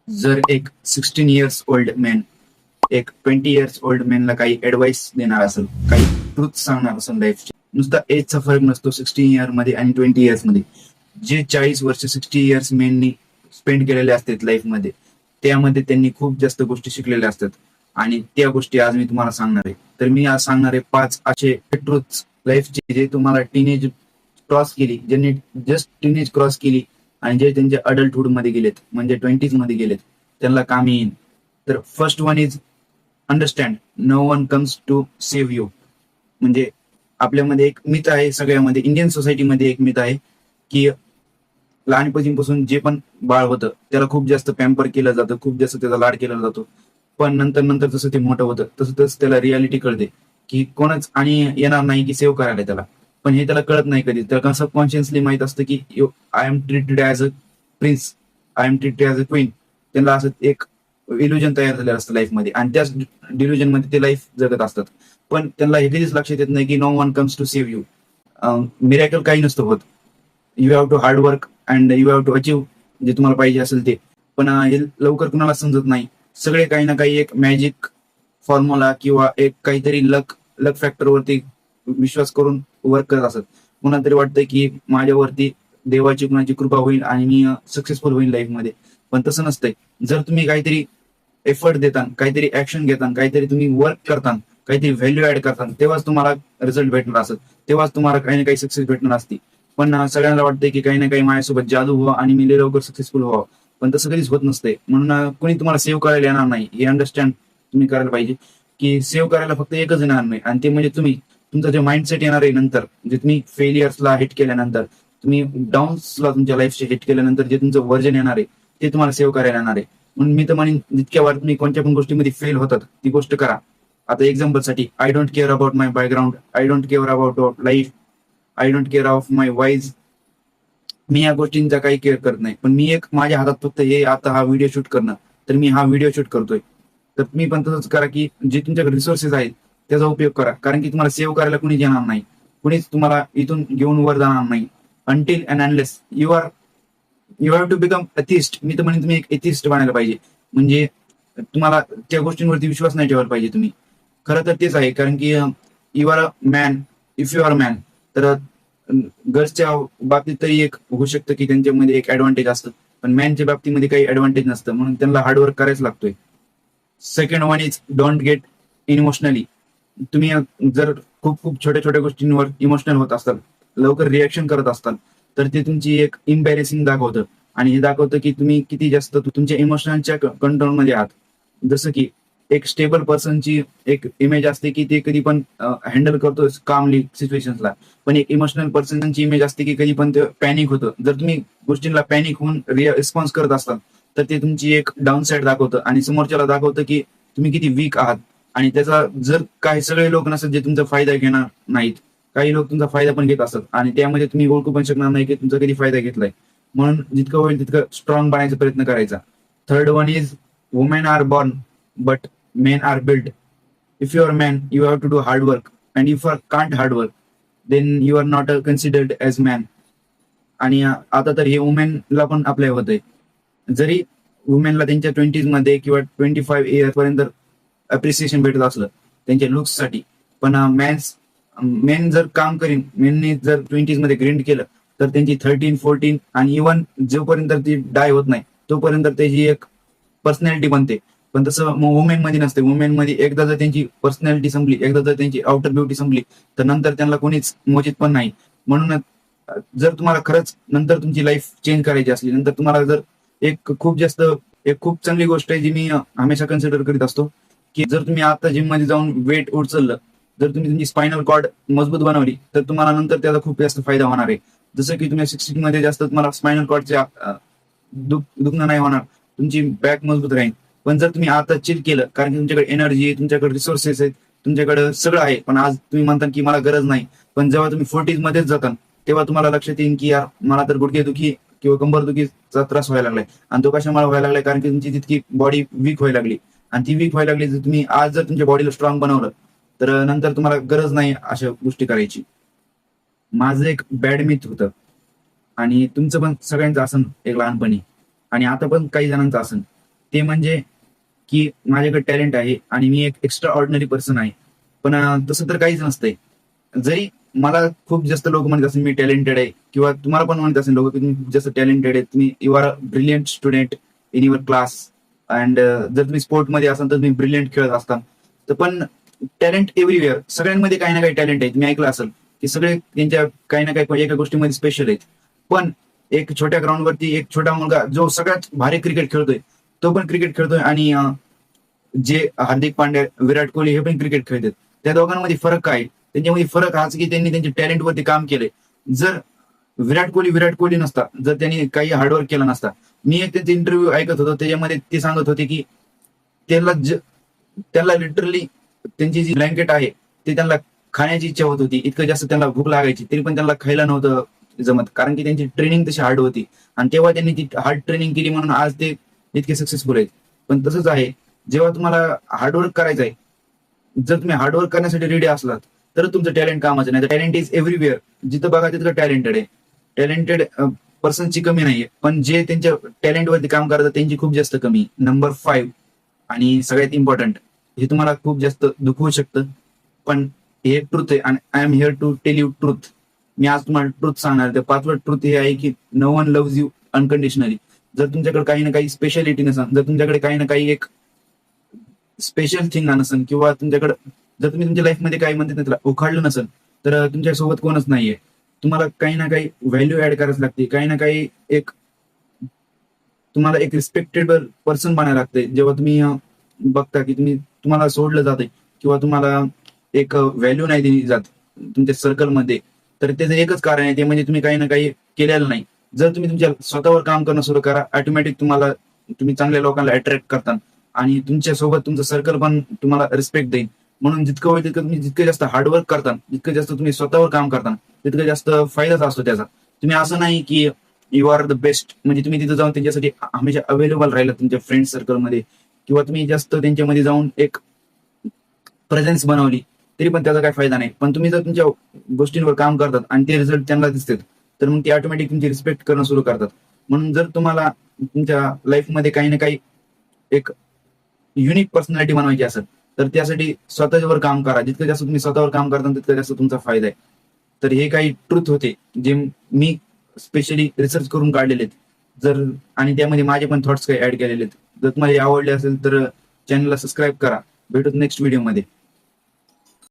जर एक 16 years old man एक 20 इयर्स ओल्ड मॅनला काही ऍडवाइस देणार असेल, काही ट्रूथ सांगणार असेल लाईफची, नुसता एजचा फरक नसतो 16 इयर मध्ये आणि 20 इयर्स मध्ये. जे 40 वर्ष 60 इयर्स मेननी स्पेंड केलेले असतात लाईफमध्ये, त्यामध्ये त्यांनी खूप जास्त गोष्टी शिकलेल्या असतात. आणि त्या गोष्टी आज मी तुम्हाला सांगणार आहे. तर मी आज सांगणार आहे 5 असे ट्रूथ्स लाईफचे, जे तुम्हाला टीनेज क्रॉस केली, ज्यांनी जस्ट टीनेज क्रॉस केली आणि जे त्यांच्या अडल्टहुड मध्ये गेलेत, म्हणजे 20s मध्ये गेलेत, त्यांना कामी येईल. तर first one is understand no one comes to save you. म्हणजे आपल्यामध्ये एक मिथ आहे, सगळ्यामध्ये इंडियन सोसायटीमध्ये एक मिथ आहे की लहानपणीपासून जे पण बाळ होतं त्याला खूप जास्त पॅम्पर केलं जातं, खूप जास्त त्याचा लाड केला जातो. पण नंतर नंतर जसं ते मोठं होतं तसं तसं त्याला रियालिटी कळते की कोणच आणि येणार नाही की सेव्ह करायला त्याला. पण हे त्याला कळत नाही कधी. त्याला सबकॉन्शियसली माहित असतं की I am treated as a prince, I am treated as a queen. त्यांना असं एक इल्युजन तयार झालेलं असतं लाईफमध्ये, आणि त्याच डिल्युजन मध्ये ते लाईफ जगत असतात. पण त्यांना हे कधीच लक्षात येत नाही की no one comes to save you. Miracle काही नसतं होत. You have to hard work and you have to achieve जे तुम्हाला पाहिजे असेल ते. पण हे लवकर कुणाला समजत नाही. सगळे काही ना काही एक मॅजिक फॉर्म्युला किंवा एक काहीतरी लक लक फॅक्टरवरती विश्वास करून वर्क करत असत. कुणाला तरी वाटतं की माझ्यावरती देवाची कुणाची कृपा होईल आणि मी सक्सेसफुल होईल लाईफमध्ये. पण तसं नसतंय. जर तुम्ही काहीतरी एफर्ट देता, काहीतरी ऍक्शन घेता, काहीतरी तुम्ही वर्क करता, काहीतरी व्हॅल्यू ऍड करता, तेव्हाच तुम्हाला रिझल्ट भेटणार असत, तेव्हाच तुम्हाला काही ना काही सक्सेस भेटणार असते. पण सगळ्यांना वाटतंय की काही ना काही माझ्यासोबत जादू व्हावं आणि मी लवकर सक्सेसफुल व्हावं. पण तसं कधीच होत नसतंय. म्हणून कोणी तुम्हाला सेव्ह करायला येणार नाही, हे अंडरस्टँड तुम्ही करायला पाहिजे. की सेव्ह करायला फक्त एकच येणार नाही, आणि ते म्हणजे तुम्ही. तुमचा जे माइंडसेट येणार आहे नंतर, जे तुम्ही फेलियर्सला हिट केल्यानंतर, तुम्ही डाऊन्सला तुमच्या लाईफचे हिट केल्यानंतर जे तुमचं वर्जन येणार आहे, ते तुम्हाला सेव्ह करायला येणार आहे. म्हणून मी तर म्हणेन, जितक्या वार तुम्ही कोणत्या पण गोष्टीमध्ये फेल होतात ती गोष्ट करा. आता एक्झाम्पल साठी, I don't care about my background, I don't care about life, I don't care of my wise. मी या गोष्टींचा काही केअर करत नाही. पण मी एक, माझ्या हातात फक्त हे आता हा व्हिडिओ शूट करणं, तर मी हा व्हिडिओ शूट करतोय. तर तुम्ही पण तसंच करा की जे तुमच्याकडे रिसोर्सेस आहेत त्याचा उपयोग करा. कारण की तुम्हाला सेव्ह करायला कुणीच येणार नाही, कुणीच तुम्हाला इथून घेऊन वर जाणार नाही. Until and unless you have to become atheist. मी तर म्हणेन तुम्ही एक एथिस्ट बनायला पाहिजे. म्हणजे तुम्हाला त्या गोष्टींवरती विश्वास नाही ठेवायला पाहिजे तुम्ही. खरं तर तेच आहे. कारण की you are a man, if you are man, तर गर्ल्सच्या बाबतीत तरी एक होऊ शकतं की त्यांच्यामध्ये एक ऍडव्हान्टेज असतं. पण मॅनच्या बाबतीमध्ये काही ऍडव्हान्टेज नसतं, म्हणून त्यांना हार्डवर्क करायच लागतोय. Second one is don't get emotionally. तुम्ही जर खूप खूप छोट्या छोट्या गोष्टींवर इमोशनल होत असाल, लवकर रिॲक्शन करत असताल, तर ते तुमची एक इम्बॅरेसिंग दाखवतं. आणि हे दाखवतं की तुम्ही किती जास्त तुमच्या इमोशनच्या कंट्रोलमध्ये आहात. जसं की एक स्टेबल पर्सनची एक इमेज असते की ते कधी पण हँडल करतो कामली सिच्युएशन्सला. पण एक इमोशनल पर्सनची इमेज असते की कधी पण ते पॅनिक होतं. जर तुम्ही गोष्टींना पॅनिक होऊन रिस्पॉन्स करत असताल, तर ते तुमची एक डाऊन साईड दाखवतं आणि समोरच्याला दाखवतं की तुम्ही किती वीक आहात. आणि त्याचा जर काही सगळे लोक नसतात जे तुमचा फायदा घेणार नाहीत, काही लोक तुमचा फायदा पण घेत असतात, आणि त्यामध्ये तुम्ही ओळखू पण शकणार नाही की तुमचा कधी फायदा घेतलाय. म्हणून जितकं होईल तितकं स्ट्रॉंग बनायचा प्रयत्न करायचा. Third one is women are born but men are build. If you are man you have to do hard work, and if are can't hard work then you are not considered as man. आणि आता तर हे वुमेनला पण apply होत आहे. जरी वुमेनला त्यांच्या 20s मध्ये किंवा 25 इयर्स पर्यंत अप्रिसिएशन भेटत असलं त्यांच्या लुक्ससाठी, पण मेन जर काम करीन, मेनने जर 20s मध्ये ग्रिंड केलं, तर त्यांची 13-14 आणि इव्हन जोपर्यंत ती डाय होत नाही तोपर्यंत त्याची एक पर्सनॅलिटी बनते. पण तसं वुमेन मध्ये नसते. वुमेन मध्ये एकदा जर त्यांची पर्सनॅलिटी संपली, एकदा जर त्यांची आउटर ब्युटी संपली, तर नंतर त्यांना कोणीच मोजित पण नाही. म्हणून जर तुम्हाला खरंच नंतर तुमची लाईफ चेंज करायची असली, नंतर तुम्हाला जर एक खूप जास्त, एक खूप चांगली गोष्ट आहे जी मी हमेशा कन्सिडर करीत असतो, की जर तुम्ही आता जिम मध्ये जाऊन वेट उचललं, जर तुम्ही तुमची स्पायनल कॉर्ड मजबूत बनवली, तर तुम्हाला नंतर त्याचा खूप जास्त फायदा होणार आहे. जसं की तुम्ही 60 मध्ये जास्त तुम्हाला स्पायनल कॉर्डच्या दुखणं नाही होणार, तुमची बॅक मजबूत राहील. पण जर तुम्ही आता चिल केलं, कारण की तुमच्याकडे एनर्जी आहे, तुमच्याकडे रिसोर्सेस आहेत, तुमच्याकडे सगळं आहे, पण आज तुम्ही म्हणता की मला गरज नाही. पण जेव्हा तुम्ही 40s मध्येच जाता, तेव्हा तुम्हाला लक्षात येईल की यार मला तर गुडघेदुखी किंवा कंबरदुखीचा त्रास व्हायला लागलाय. आणि तो कशामुळे व्हायला लागलाय? कारण की तुमची तितकी बॉडी वीक व्हायला लागली. आणि ती वीक व्हायला लागली, जर तुम्ही आज जर तुमच्या बॉडीला स्ट्रॉंग बनवलं, तर नंतर तुम्हाला गरज नाही अशा गोष्टी करायची. माझं एक बॅड मिथ होतं, आणि तुमचं पण सगळ्यांचं असन एक लहानपणी, आणि आता पण काही जणांचं असन, ते म्हणजे की माझ्याकडे टॅलेंट आहे आणि मी एक एक्स्ट्रा ऑर्डिनरी पर्सन आहे. पण तसं तर काहीच नसतंय. जरी मला खूप जास्त लोक म्हणत असेल मी टॅलेंटेड आहे, किंवा तुम्हाला पण म्हणत असेल लोक की तुम्ही खूप जास्त टॅलेंटेड आहे, तुम्ही you are a brilliant student in your class, and जर तुम्ही स्पोर्टमध्ये असाल तर तुम्ही ब्रिलियंट खेळत असता. तर पण टॅलेंट एव्हरीवेअर, सगळ्यांमध्ये काही ना काही टॅलेंट आहे. तुम्ही ऐकलं असेल की सगळे त्यांच्या काही ना काही एका गोष्टीमध्ये स्पेशल आहेत. पण एक छोट्या ग्राउंडवरती एक छोटा मुलगा जो सगळ्यात भारी क्रिकेट खेळतोय, तो पण क्रिकेट खेळतोय, आणि जे हार्दिक पांड्या, विराट कोहली हे पण क्रिकेट खेळतात. त्या दोघांमध्ये फरक काय आहे? त्यांच्यामध्ये फरक हाच की त्यांनी त्यांच्या टॅलेंटवरती काम केले. जर विराट कोहली नसता, जर त्यांनी काही हार्डवर्क केला नसता, मी एक त्यांचा इंटरव्ह्यू ऐकत होतो, त्याच्यामध्ये ते सांगत होते की त्याला त्याला लिटरली त्यांची जी ब्लँकेट आहे ते त्यांना खाण्याची इच्छा होत होती, इतकं जास्त त्यांना भूक लागायची, तरी पण त्यांना खायला नव्हतं जमत, कारण की त्यांची ट्रेनिंग तशी हार्ड होती. आणि तेव्हा त्यांनी ती हार्ड ट्रेनिंग केली म्हणून आज ते इतके सक्सेसफुल आहेत. पण तसंच आहे, जेव्हा तुम्हाला हार्डवर्क करायचं आहे, जर तुम्ही हार्डवर्क करण्यासाठी रेडी असलात तर तुमचं टॅलेंट कामाचं नाही. Talent is everywhere. जिथं बघा तिथं टॅलेंटेड आहे. टॅलेंटेड पर्सनची कमी नाहीये, पण जे त्यांच्या टॅलेंटवरती काम करतात त्यांची खूप जास्त कमी. नंबर 5 आणि सगळ्यात इम्पॉर्टंट, हे तुम्हाला खूप जास्त दुखवू शकतं, पण हे ट्रुथ आहे, आणि I am here to tell you truth. मी आज तुम्हाला ट्रुथ सांगणार. तर 5वं ट्रुथ हे आहे की no one loves you unconditionally. जर तुमच्याकडे काही ना काही स्पेशालिटी नसेल, जर तुमच्याकडे काही ना काही एक स्पेशल थिंग नसेल, किंवा तुमच्याकडे जर तुम्ही तुमच्या लाईफमध्ये काही म्हणते ना त्याला उखाडलं नसेल, तर तुमच्यासोबत कोणच नाहीये. तुम्हाला काही ना काही व्हॅल्यू ऍड करायला लागते, काही ना काही एक तुम्हाला एक रिस्पेक्टेबल पर्सन बनायला लागते. जेव्हा तुम्ही बघता की तुम्हाला सोडलं जाते, किंवा तुम्हाला एक व्हॅल्यू नाही दिली जात तुमच्या सर्कलमध्ये, तर त्याचं एकच कारण आहे, ते म्हणजे तुम्ही काही ना काही केलेलं नाही. जर तुम्ही तुमच्या स्वतःवर काम करणं सुरू करा, ऑटोमॅटिक तुम्ही चांगल्या लोकांना अट्रॅक्ट करता, आणि तुमच्या सोबत तुमचं सर्कल पण तुम्हाला रिस्पेक्ट देईल. म्हणून जितकं होईल तितकं तुम्ही जितकं जास्त हार्डवर्क करता, जितकं जास्त तुम्ही स्वतःवर काम करता, तितकं जास्त फायदाच असतो त्याचा. तुम्ही असं नाही की यू आर द बेस्ट, म्हणजे तुम्ही तिथे जाऊन त्यांच्यासाठी हमेशा अवेलेबल राहिला तुमच्या फ्रेंड सर्कलमध्ये, किंवा तुम्ही जास्त त्यांच्यामध्ये जाऊन एक प्रेझेन्स बनवली, तरी पण त्याचा काही फायदा नाही. पण तुम्ही जर तुमच्या गोष्टींवर काम करतात आणि ते रिझल्ट त्यांना दिसतात, तर मग ते ऑटोमॅटिक तुमची रिस्पेक्ट करणं सुरू करतात. म्हणून जर तुम्हाला तुमच्या लाईफमध्ये काही ना काही एक युनिक पर्सनॅलिटी बनवायची असेल, तर त्यासाठी स्वतःवर काम करा. जितकं जास्त तुम्ही स्वतःवर काम करता तितकं जास्त तुमचा फायदा आहे. तर हे काही ट्रुथ होते जे मी स्पेशली रिसर्च करून काढलेले आहेत. आणि त्यामध्ये माझे पण थॉट्स काही ऍड केलेले आहेत. जर तुम्हाला हे आवडले असेल तर चॅनलला सबस्क्राईब करा. भेटूत नेक्स्ट व्हिडिओमध्ये.